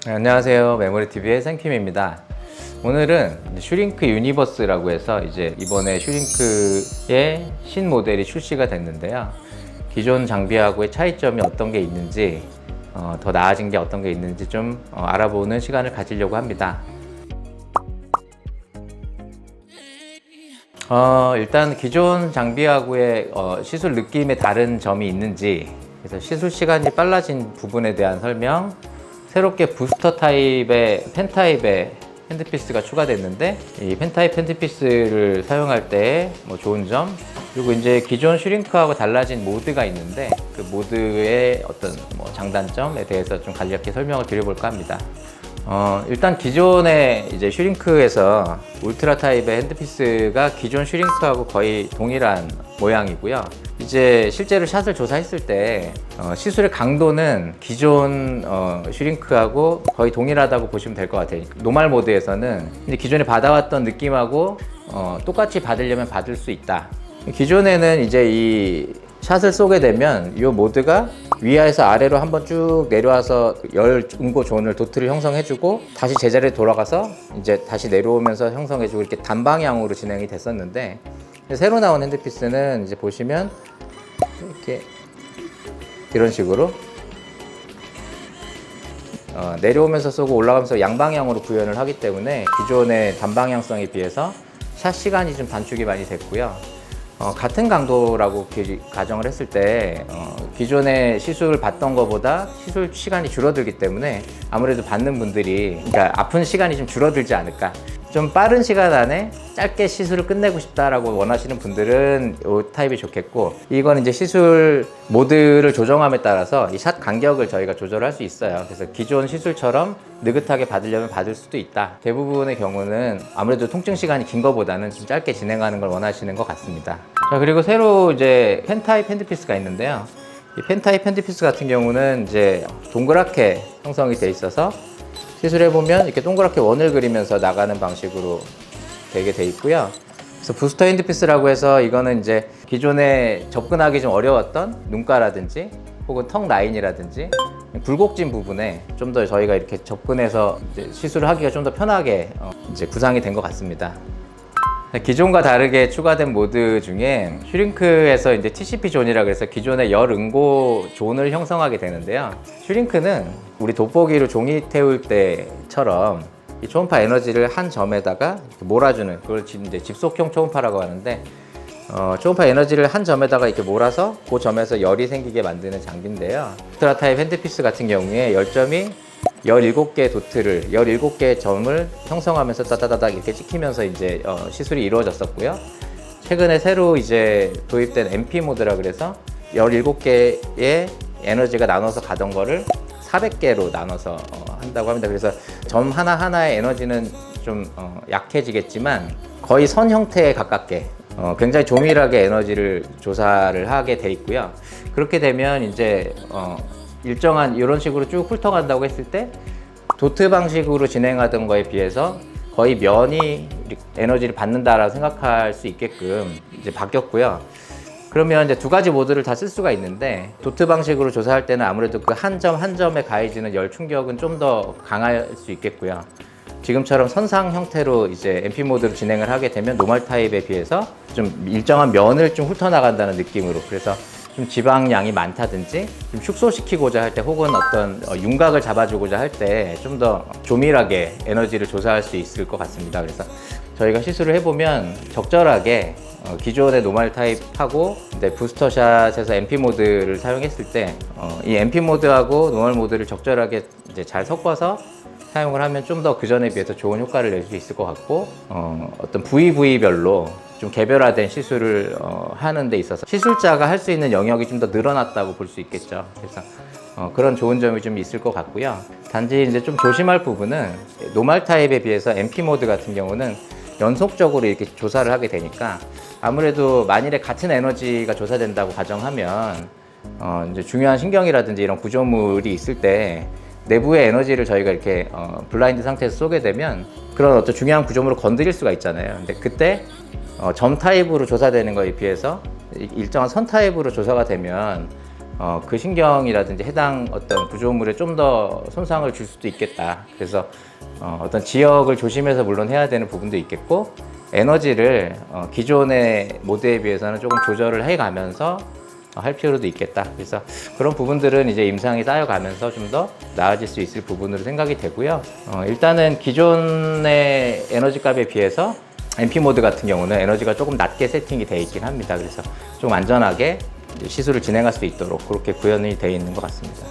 네, 안녕하세요. 메모리TV의 생킴입니다. 오늘은 슈링크 유니버스라고 해서 이제 이번에 슈링크의 신 모델이 출시가 됐는데요. 기존 장비하고의 차이점이 어떤 게 있는지, 더 나아진 게 어떤 게 있는지 좀 알아보는 시간을 가지려고 합니다. 일단 기존 장비하고의 시술 느낌에 다른 점이 있는지, 그래서 시술 시간이 빨라진 부분에 대한 설명, 새롭게 부스터 타입의 펜 타입의 핸드피스가 추가됐는데 이 펜 타입 핸드피스를 사용할 때 좋은 점, 그리고 이제 기존 슈링크하고 달라진 모드가 있는데 그 모드의 어떤 장단점에 대해서 좀 간략히 설명을 드려볼까 합니다. 일단 기존의 이제 슈링크에서 울트라 타입의 핸드피스가 기존 슈링크하고 거의 동일한 모양이고요. 이제 실제로 샷을 조사했을 때 시술의 강도는 기존 슈링크하고 거의 동일하다고 보시면 될 것 같아요. 노멀 모드에서는 이제 기존에 받아왔던 느낌하고 똑같이 받으려면 받을 수 있다. 기존에는 이제 이 샷을 쏘게 되면 이 모드가 위에서 아래로 한번 쭉 내려와서 열 응고 존을 도트를 형성해주고 다시 제자리에 돌아가서 이제 다시 내려오면서 형성해주고 이렇게 단방향으로 진행이 됐었는데, 새로 나온 핸드피스는 이제 보시면 이렇게 이런 식으로 내려오면서 쏘고 올라가면서 양방향으로 구현을 하기 때문에 기존의 단방향성에 비해서 샷 시간이 좀 단축이 많이 됐고요. 같은 강도라고 가정을 했을 때 기존의 시술을 받던 것보다 시술 시간이 줄어들기 때문에 아무래도 받는 분들이, 그러니까 아픈 시간이 좀 줄어들지 않을까, 좀 빠른 시간 안에 짧게 시술을 끝내고 싶다라고 원하시는 분들은 이 타입이 좋겠고, 이건 이제 시술 모드를 조정함에 따라서 이 샷 간격을 저희가 조절할 수 있어요. 그래서 기존 시술처럼 느긋하게 받으려면 받을 수도 있다. 대부분의 경우는 아무래도 통증 시간이 긴 것보다는 좀 짧게 진행하는 걸 원하시는 것 같습니다. 자, 그리고 새로 이제 펜 타입 핸드피스가 있는데요. 이 펜 타입 핸드피스 같은 경우는 이제 동그랗게 형성이 돼 있어서 시술해보면 이렇게 동그랗게 원을 그리면서 나가는 방식으로 되게 돼 있고요. 그래서 부스터 핸드피스라고 해서 이거는 이제 기존에 접근하기 좀 어려웠던 눈가라든지 혹은 턱 라인이라든지 굴곡진 부분에 좀 더 저희가 이렇게 접근해서 이제 시술을 하기가 좀 더 편하게 이제 구상이 된 것 같습니다. 기존과 다르게 추가된 모드 중에 슈링크에서 이제 TCP 존이라 그래서 기존의 열 응고 존을 형성하게 되는데요. 슈링크는 우리 돋보기로 종이 태울 때처럼 이 초음파 에너지를 한 점에다가 이렇게 몰아주는, 그걸 이제 집속형 초음파라고 하는데, 초음파 에너지를 한 점에다가 이렇게 몰아서 그 점에서 열이 생기게 만드는 장비인데요. 울트라 타입 핸드피스 같은 경우에 열점이 17개의 도트를, 17개의 점을 형성하면서 따다다닥 이렇게 찍히면서 이제 시술이 이루어졌었고요. 최근에 새로 이제 도입된 MP 모드라 그래서 17개의 에너지가 나눠서 가던 거를 400개로 나눠서 한다고 합니다. 그래서 점 하나하나의 에너지는 좀 약해지겠지만 거의 선 형태에 가깝게 굉장히 조밀하게 에너지를 조사를 하게 돼 있고요. 그렇게 되면 이제 일정한 이런 식으로 쭉 훑어간다고 했을 때 도트 방식으로 진행하던 거에 비해서 거의 면이 에너지를 받는다라고 생각할 수 있게끔 이제 바뀌었고요. 그러면 이제 두 가지 모드를 다 쓸 수가 있는데, 도트 방식으로 조사할 때는 아무래도 그 한 점 한 점에 가해지는 열 충격은 좀 더 강할 수 있겠고요. 지금처럼 선상 형태로 이제 MP 모드로 진행을 하게 되면 노멀 타입에 비해서 좀 일정한 면을 좀 훑어나간다는 느낌으로, 그래서 좀 지방량이 많다든지 좀 축소시키고자 할 때 혹은 어떤 윤곽을 잡아주고자 할 때 좀 더 조밀하게 에너지를 조사할 수 있을 것 같습니다. 그래서 저희가 시술을 해보면 적절하게 기존의 노멀 타입하고 부스터샷에서 MP 모드를 사용했을 때 이 MP 모드하고 노멀 모드를 적절하게 이제 잘 섞어서 사용을 하면 좀 더 그전에 비해서 좋은 효과를 낼 수 있을 것 같고, 어떤 부위별로 좀 개별화된 시술을 하는 데 있어서 시술자가 할 수 있는 영역이 좀 더 늘어났다고 볼 수 있겠죠. 그래서 그런 좋은 점이 좀 있을 것 같고요. 단지 이제 좀 조심할 부분은 노멀 타입에 비해서 MP 모드 같은 경우는 연속적으로 이렇게 조사를 하게 되니까 아무래도 만일에 같은 에너지가 조사된다고 가정하면 이제 중요한 신경이라든지 이런 구조물이 있을 때 내부의 에너지를 저희가 이렇게 블라인드 상태에서 쏘게 되면 그런 어떤 중요한 구조물을 건드릴 수가 있잖아요. 근데 그때 점 타입으로 조사되는 거에 비해서 일정한 선 타입으로 조사가 되면 그 신경이라든지 해당 어떤 구조물에 좀 더 손상을 줄 수도 있겠다. 그래서 어떤 지역을 조심해서 물론 해야 되는 부분도 있겠고, 에너지를 기존의 모드에 비해서는 조금 조절을 해가면서 할 필요도 있겠다. 그래서 그런 부분들은 이제 임상이 쌓여가면서 좀 더 나아질 수 있을 부분으로 생각이 되고요. 일단은 기존의 에너지 값에 비해서 MP 모드 같은 경우는 에너지가 조금 낮게 세팅이 되어 있긴 합니다. 그래서 좀 안전하게 시술을 진행할 수 있도록 그렇게 구현이 되어 있는 것 같습니다.